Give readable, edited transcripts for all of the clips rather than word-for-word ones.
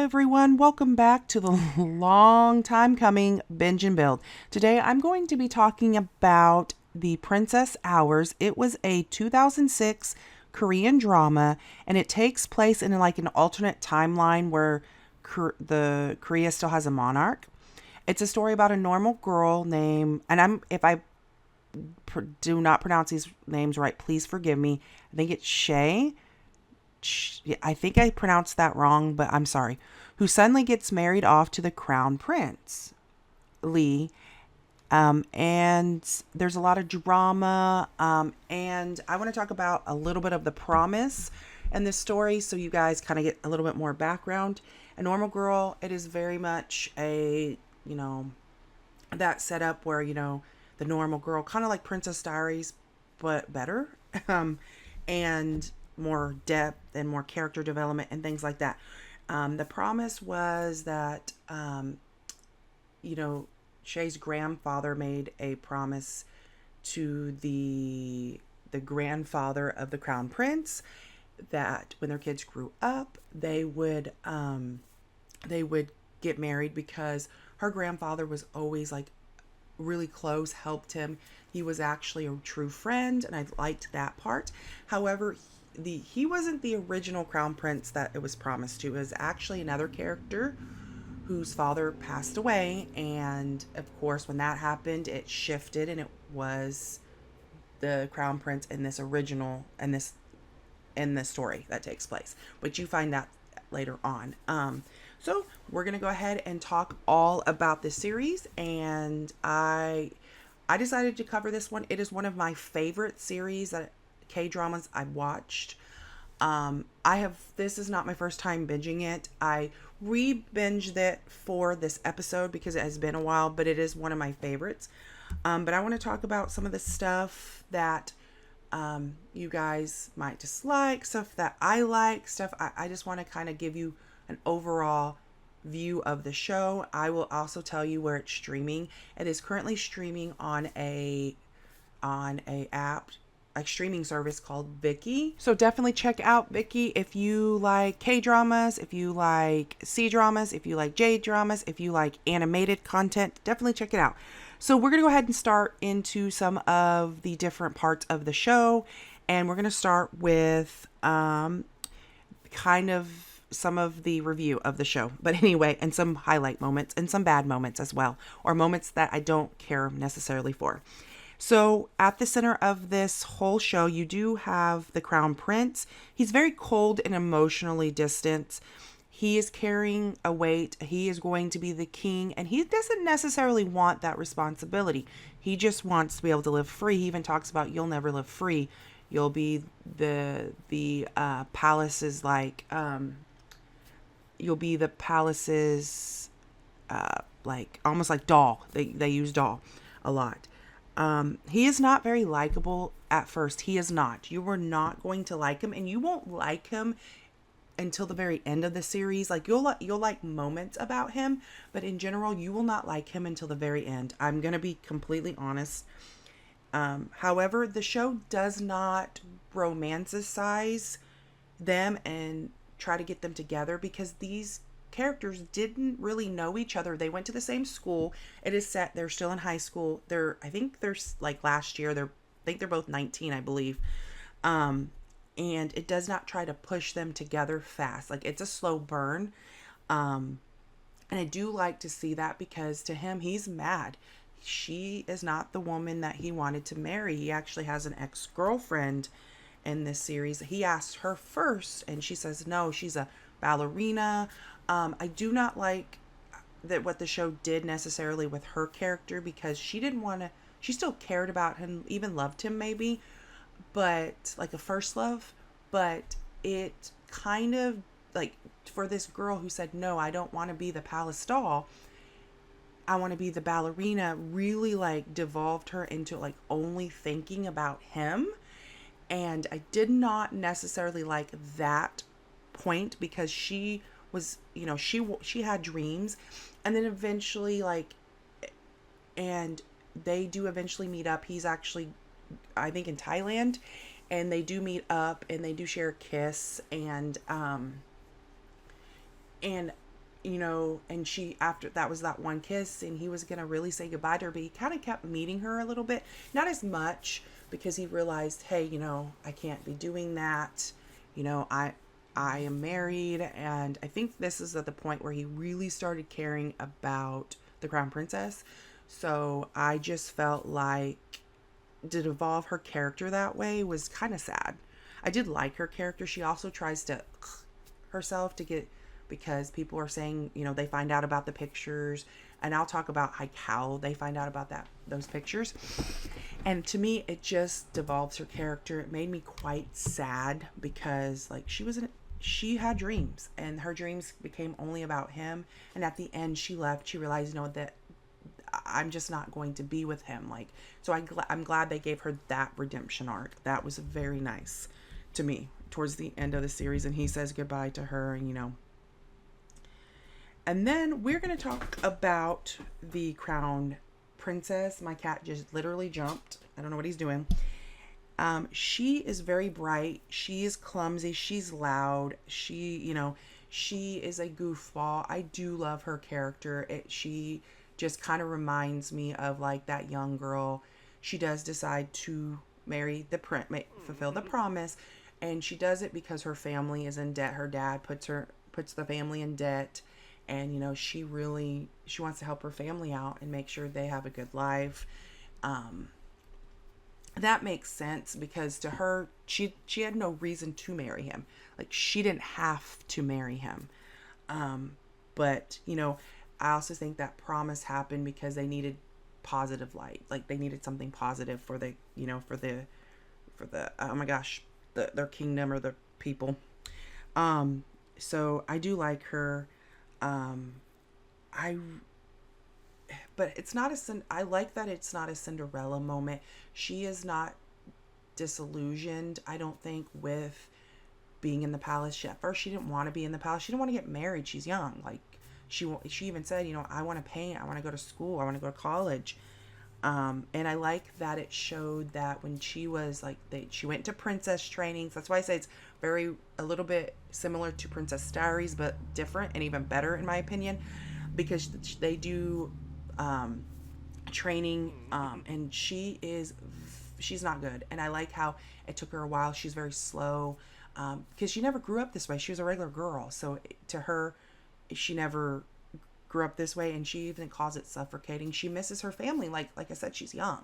everyone, welcome back to the long time coming Binge and Build. Today I'm going to be talking about The Princess Hours. It was a 2006 Korean drama, and it takes place in like an alternate timeline where the Korea still has a monarch. It's a story about a normal girl named, and if I do not pronounce these names right, please forgive me. I think it's Shay. I think I pronounced that wrong, but I'm sorry. Who suddenly gets married off to the crown prince, Lee. And there's a lot of drama. And I want to talk about a little bit of the promise in this story so you guys kind of get a little bit more background. A normal girl, it is very much that setup where, the normal girl, kind of like Princess Diaries, but better. And more depth and more character development and things like that. The promise was that, Shay's grandfather made a promise to the grandfather of the crown prince that when their kids grew up, they would get married because her grandfather was always like really close, helped him. He was actually a true friend, and I liked that part. However, he wasn't the original crown prince that it was promised to. It was actually another character whose father passed away, and of course when that happened it shifted, and it was the crown prince in this original and this in this story that takes place, but you find that later on. So we're gonna go ahead and talk all about this series, and I decided to cover this one. It is one of my favorite series that K-dramas I've watched. This is not my first time binging it. I re-binged it for this episode because it has been a while, but it is one of my favorites. But I want to talk about some of the stuff that you guys might dislike, stuff that I like, I just want to kind of give you an overall view of the show. I will also tell you where it's streaming. It is currently streaming on a app, a streaming service called Viki. So definitely check out Viki if you like K-dramas, if you like C-dramas, if you like J-dramas, if you like animated content, definitely check it out. So we're going to go ahead and start into some of the different parts of the show. And we're going to start with kind of some of the review of the show. But anyway, and some highlight moments and some bad moments as well, or moments that I don't care necessarily for. So at the center of this whole show, you do have the crown prince. He's very cold and emotionally distant. He is carrying a weight. He is going to be the king, and he doesn't necessarily want that responsibility. He just wants to be able to live free. He even talks about, you'll never live free. You'll be the palace's like, you'll be the palace's like almost like doll. They use doll a lot. He is not very likable at first. He is not. You are not going to like him, and you won't like him until the very end of the series. Like you'll like moments about him, but in general, you will not like him until the very end. I'm going to be completely honest. However, the show does not romanticize them and try to get them together because these characters didn't really know each other. They went to the same school. It is set, they're still in high school. I think they're like last year, I think they're both 19, I believe. And it does not try to push them together fast. Like it's a slow burn. And I do like to see that because to him, he's mad. She is not the woman that he wanted to marry. He actually has an ex-girlfriend in this series. He asked her first and she says no, she's a ballerina. I do not like that what the show did necessarily with her character because she didn't want to, she still cared about him, even loved him maybe, but like a first love, but it kind of like for this girl who said, no, I don't want to be the palace doll, I want to be the ballerina, really like devolved her into like only thinking about him. And I did not necessarily like that point because she was, she had dreams, and then eventually and they do eventually meet up. He's actually, I think, in Thailand, and they do meet up and they do share a kiss, and and she, after that was that one kiss, and he was gonna really say goodbye to her, but he kind of kept meeting her a little bit, not as much, because he realized, hey, I can't be doing that. I am married, and I think this is at the point where he really started caring about the crown princess. So I just felt like to devolve her character that way was kind of sad. I did like her character. She also tries to herself to get, because people are saying, they find out about the pictures, and I'll talk about like how they find out about those pictures. And to me, it just devolves her character. It made me quite sad, because like she had dreams, and her dreams became only about him. And at the end, she left. She realized, that I'm just not going to be with him. Like, so I'm glad they gave her that redemption arc. That was very nice to me towards the end of the series. And he says goodbye to her, and and then we're going to talk about the crown princess. My cat just literally jumped. I don't know what he's doing. She is very bright. She is clumsy. She's loud. She is a goofball. I do love her character. She just kind of reminds me of like that young girl. She does decide to marry the prince, fulfill the promise, and she does it because her family is in debt. Her dad puts the family in debt, and she wants to help her family out and make sure they have a good life. That makes sense, because to her, she had no reason to marry him. Like, she didn't have to marry him. But I also think that promise happened because they needed positive light. Like, they needed something positive for the for the oh my gosh, their kingdom or the people. So I do like her. But it's not I like that it's not a Cinderella moment. She is not disillusioned, I don't think, with being in the palace. At first, she didn't want to be in the palace. She didn't want to get married. She's young. Like, she even said, I want to paint. I want to go to school. I want to go to college. And I like that it showed that when she was like, she went to princess trainings. That's why I say it's a little bit similar to Princess Diaries, but different and even better in my opinion, because they do training, and she's not good. And I like how it took her a while. She's very slow, because she never grew up this way. She was a regular girl, so to her, she never grew up this way, and she even calls it suffocating. She misses her family. Like I said, she's young,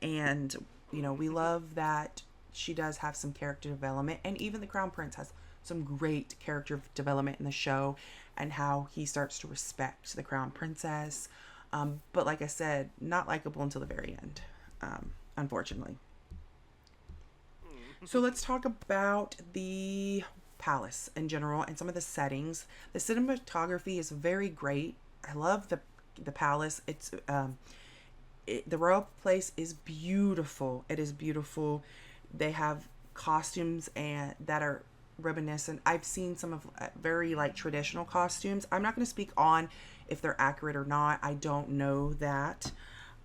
and we love that she does have some character development, and even the crown prince has some great character development in the show, and how he starts to respect the crown princess. But like I said, not likable until the very end, unfortunately. So let's talk about the palace in general and some of the settings. The cinematography is very great. I love the palace. It's the royal place is beautiful. It is beautiful. They have costumes that are reminiscent. I've seen some of very like traditional costumes. I'm not going to speak on if they're accurate or not. I don't know that.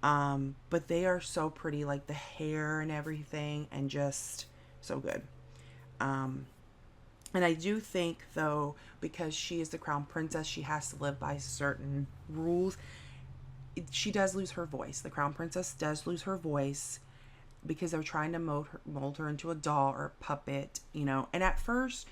But they are so pretty, like the hair and everything, and just so good. And I do think, though, because she is the crown princess, she has to live by certain rules. She does lose her voice. The crown princess does lose her voice, because they're trying to mold her into a doll or a puppet, And at first,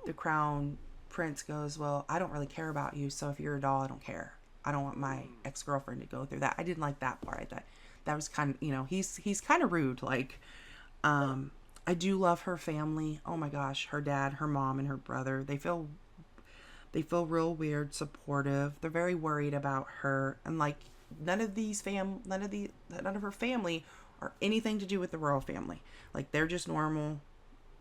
the crown prince goes, well, I don't really care about you, so if you're a doll, I don't care. I don't want my ex-girlfriend to go through that. I didn't like that part. I thought that was kind of, he's kind of rude. Like, I do love her family. Oh my gosh, her dad, her mom, and her brother. They feel real weird, supportive. They're very worried about her, and like none of her family are anything to do with the royal family. Like, they're just normal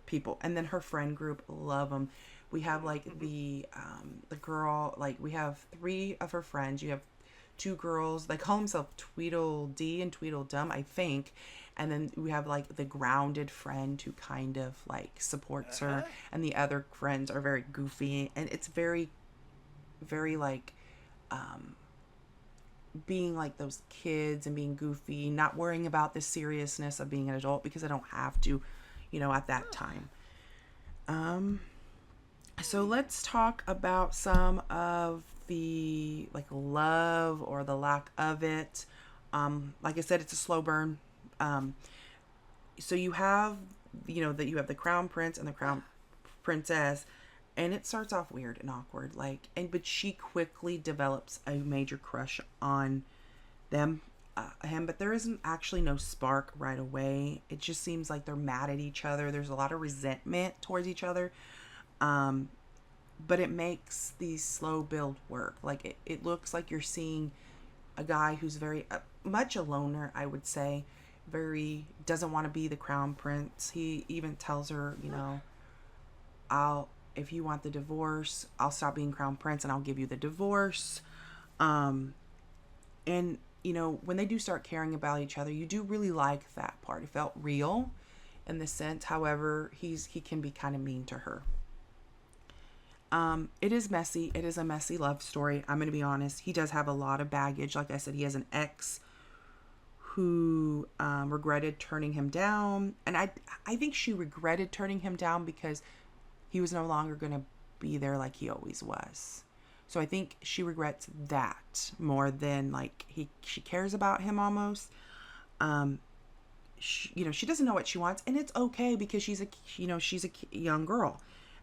people. And then her friend group, love them. We have like the girl, like we have 3 of her friends. You have 2 girls. They call themselves Tweedledee and Tweedledum, I think. And then we have like the grounded friend who kind of like supports her, and the other friends are very goofy, and it's very, very like being like those kids and being goofy, not worrying about the seriousness of being an adult, because I don't have to, at that time. So let's talk about some of the like love or the lack of it. Like I said, it's a slow burn. Um, so you have, that you have the crown prince and the crown princess, and it starts off weird and awkward, like, and but she quickly develops a major crush on them, him, but there isn't actually no spark right away. It just seems like they're mad at each other. There's a lot of resentment towards each other. Um, but it makes the slow build work. Like it looks like you're seeing a guy who's very much a loner, I would say, very doesn't want to be the crown prince. He even tells her, I'll if you want the divorce, I'll stop being crown prince and I'll give you the divorce. Um, and when they do start caring about each other, you do really like that part. It felt real in the sense. However, he can be kind of mean to her. It is messy. It is a messy love story. I'm going to be honest. He does have a lot of baggage. Like I said, he has an ex who regretted turning him down. And I think she regretted turning him down because he was no longer going to be there like he always was. So I think she regrets that more than like she cares about him almost. She doesn't know what she wants, and it's okay because she's a young girl.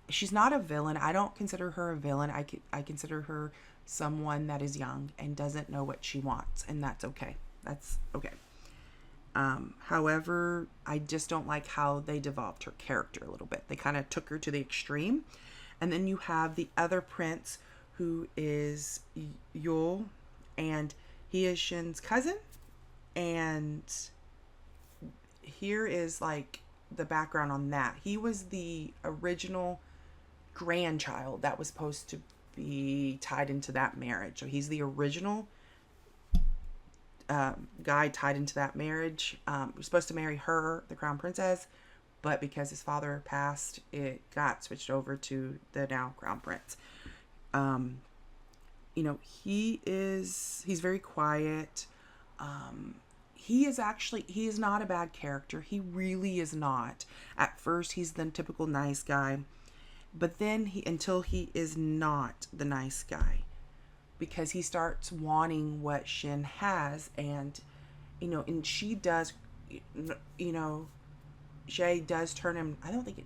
She's not a villain. I don't consider her a villain. I consider her someone that is young and doesn't know what she wants, and that's okay. That's okay. However, I just don't like how they developed her character a little bit. They kind of took her to the extreme. And then you have the other prince who is Yul, and he is Shin's cousin. And here is like the background on that. He was the original grandchild that was supposed to be tied into that marriage. So he's the original guy tied into that marriage. We're supposed to marry her, the crown princess, but because his father passed, it got switched over to the now crown prince. He's very quiet. He is not a bad character. He really is not. At first, he's the typical nice guy, but then until he is not the nice guy, because he starts wanting what Shin has, and she does, Shay does turn him. I don't think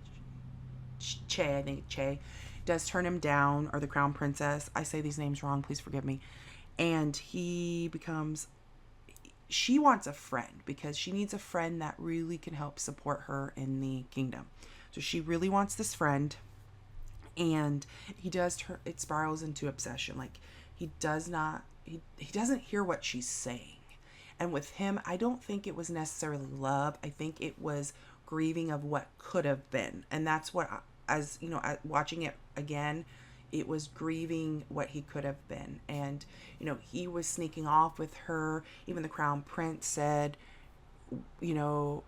it's Che. I think Che does turn him down, or the crown princess. I say these names wrong. Please forgive me. And she wants a friend because she needs a friend that really can help support her in the kingdom. So she really wants this friend, and it spirals into obsession. Like he doesn't hear what she's saying. And with him, I don't think it was necessarily love. I think it was grieving of what could have been. And that's what, watching it again, it was grieving what he could have been. And, he was sneaking off with her. Even the crown prince said, to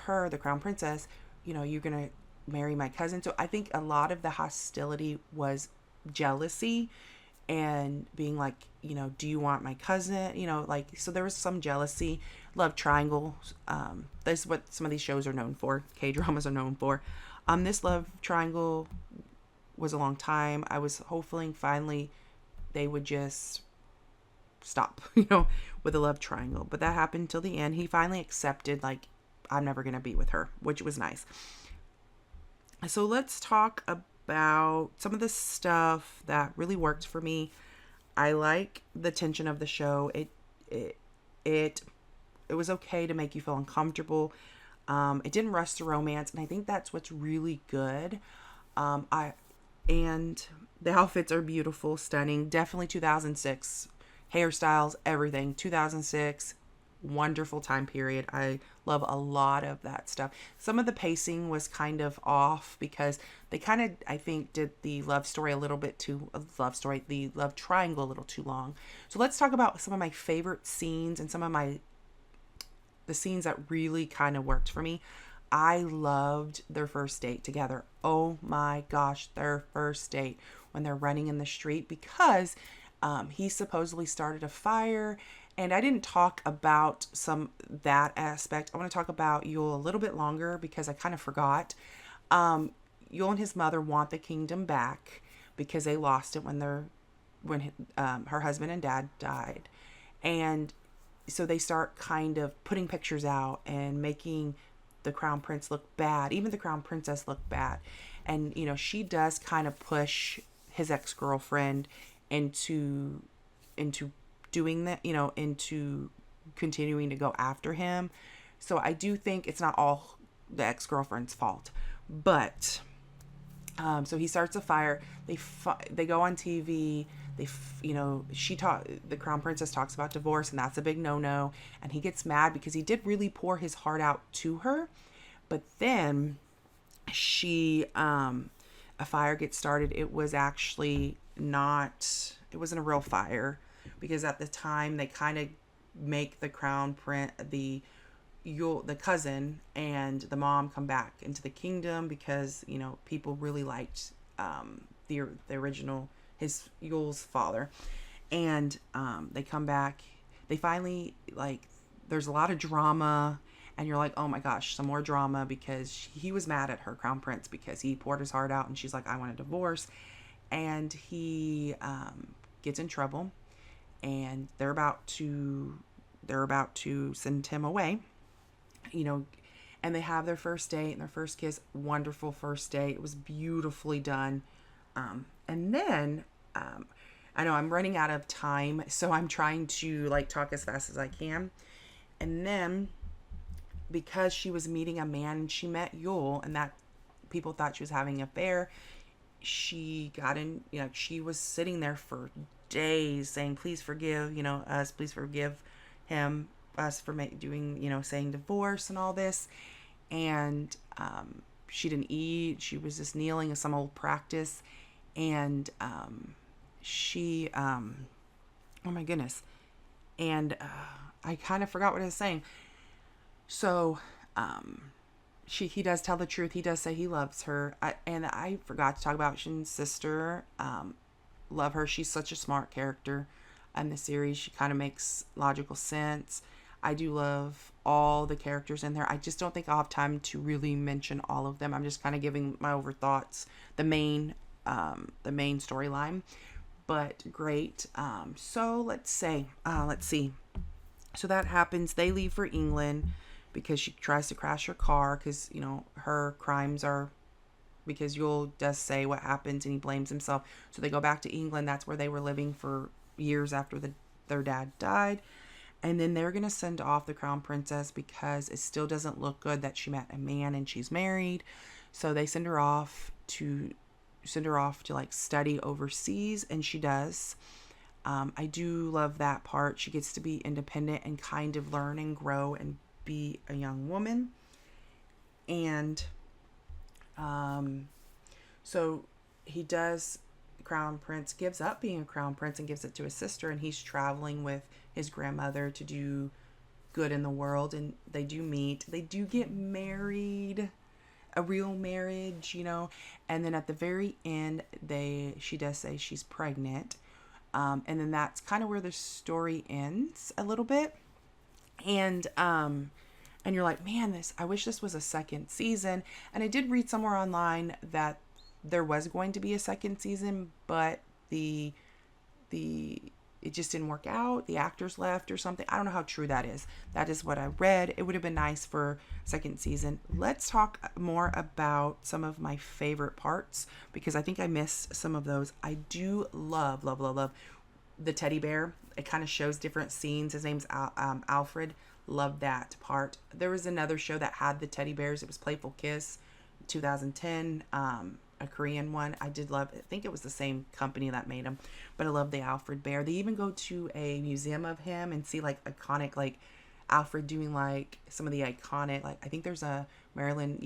her, the crown princess, you're going to marry my cousin. So I think a lot of the hostility was jealousy and being like, do you want my cousin? So there was some jealousy, love triangle. This is what some of these shows are known for. K-dramas are known for. This love triangle was a long time. I was hoping finally they would just stop, with the love triangle. But that happened till the end. He finally accepted, like, I'm never going to be with her, which was nice. So let's talk about some of the stuff that really worked for me. I like the tension of the show. It was okay to make you feel uncomfortable. It didn't rush the romance, and I think that's what's really good. And the outfits are beautiful, stunning. Definitely 2006 hairstyles, everything. 2006, wonderful time period. I love a lot of that stuff. Some of the pacing was kind of off because they kind of, I think, did the love triangle a little too long. So let's talk about some of my favorite scenes and some of the scenes that really kind of worked for me. I loved their first date together. Oh my gosh, their first date when they're running in the street, because he supposedly started a fire. And I didn't talk about that aspect. I want to talk about Yul a little bit longer because I kind of forgot. Yul and his mother want the kingdom back because they lost it when her husband and dad died. And so they start kind of putting pictures out and making the crown prince look bad, even the crown princess look bad. And she does kind of push his ex-girlfriend into doing that, into continuing to go after him. So I do think it's not all the ex-girlfriend's fault, but so he starts a fire. They go on TV. The crown princess talks about divorce, and that's a big no-no. And he gets mad because he did really pour his heart out to her, but then a fire gets started. It was actually not. It wasn't a real fire, because at the time they kind of make the crown prince, the cousin and the mom come back into the kingdom because people really liked the original, Yul's father, and they come back. They finally, there's a lot of drama, and you're like, oh my gosh, some more drama, because he was mad at her, crown prince, because he poured his heart out and she's like, I want a divorce. And he gets in trouble, and they're about to send him away, and they have their first date and their first kiss. Wonderful first date. It was beautifully done. And then I know I'm running out of time, so I'm trying to talk as fast as I can. And then, because she was meeting a man and she met Yul, and that people thought she was having an affair, she got in, she was sitting there for days saying, please forgive, us, please forgive him, us for doing, saying divorce and all this. And she didn't eat. She was just kneeling as some old practice. And she, oh my goodness. And I kind of forgot what I was saying. So he does tell the truth. He does say he loves her. And I forgot to talk about Shin's sister. Love her. She's such a smart character in the series. She kind of makes logical sense. I do love all the characters in there. I just don't think I'll have time to really mention all of them. I'm just kind of giving my over thoughts, the main storyline. But great. So let's see. So that happens. They leave for England because she tries to crash her car because, her crimes are, because Yul does say what happens and he blames himself. So they go back to England. That's where they were living for years after their dad died. And then they're going to send off the crown princess because it still doesn't look good that she met a man and she's married. So they send her off to study overseas, and she does. I do love that part. She gets to be independent and kind of learn and grow and be a young woman. And so he does, the crown prince gives up being a crown prince and gives it to his sister, and he's traveling with his grandmother to do good in the world. And they do meet. They do get married, a real marriage, and then at the very end, she does say she's pregnant. And then that's kind of where the story ends a little bit. And you're like, man, I wish this was a second season. And I did read somewhere online that there was going to be a second season, but it just didn't work out. The actors left or something. I don't know how true that is. That is what I read. It would have been nice for second season. Let's talk more about some of my favorite parts, because I think I missed some of those. I do love the teddy bear. It kind of shows different scenes. His name's Alfred. Love that part. There was another show that had the teddy bears. It was Playful Kiss, 2010. A Korean one. I did love it. I think it was the same company that made them, but I love the Alfred bear. They even go to a museum of him and see iconic Alfred doing some of the iconic, I think there's a Marilyn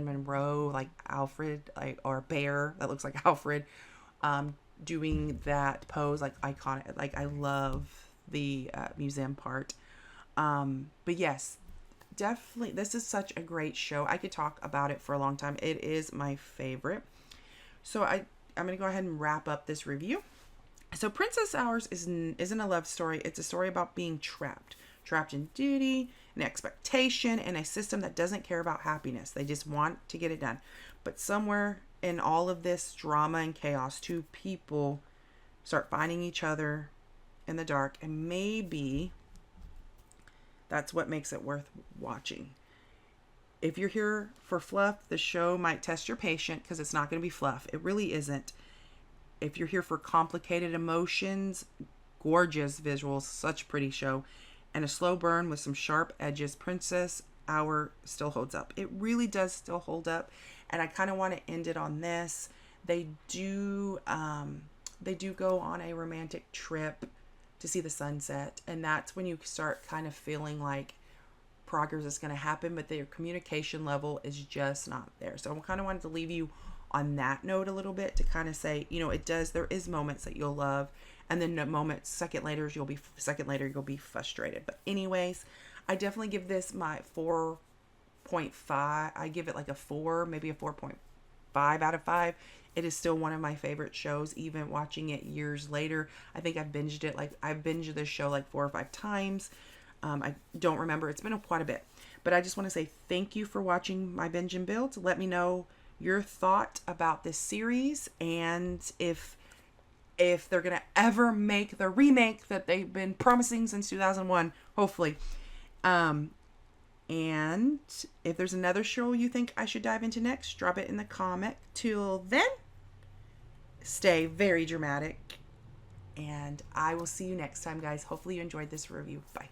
Monroe Alfred or a bear that looks like Alfred doing that pose, iconic. I love the museum part. But yes, definitely, this is such a great show. I could talk about it for a long time. It is my favorite. So I'm going to go ahead and wrap up this review. So Princess Hours isn't a love story. It's a story about being trapped in duty and expectation and a system that doesn't care about happiness. They just want to get it done. But somewhere in all of this drama and chaos, two people start finding each other in the dark, and maybe that's what makes it worth watching. If you're here for fluff, the show might test your patience because it's not going to be fluff. It really isn't. If you're here for complicated emotions, gorgeous visuals, such a pretty show, and a slow burn with some sharp edges, Princess Hour still holds up. It really does still hold up, and I kind of want to end it on this. They do go on a romantic trip to see the sunset, and that's when you start kind of feeling like progress is going to happen, but their communication level is just not there. So I kind of wanted to leave you on that note a little bit to kind of say, there is moments that you'll love, and then the moments second later you'll be frustrated. But anyways, I definitely give this my 4.5. I give it like a 4, maybe a 4.5 out of 5. It is still one of my favorite shows, even watching it years later. I think I've binged this show like 4 or 5 times. I don't remember. It's been quite a bit. But I just want to say thank you for watching my Binge and Build. Let me know your thought about this series, and if they're going to ever make the remake that they've been promising since 2001, hopefully. And if there's another show you think I should dive into next, drop it in the comment. Till then, stay very dramatic, and I will see you next time, guys. Hopefully you enjoyed this review. Bye.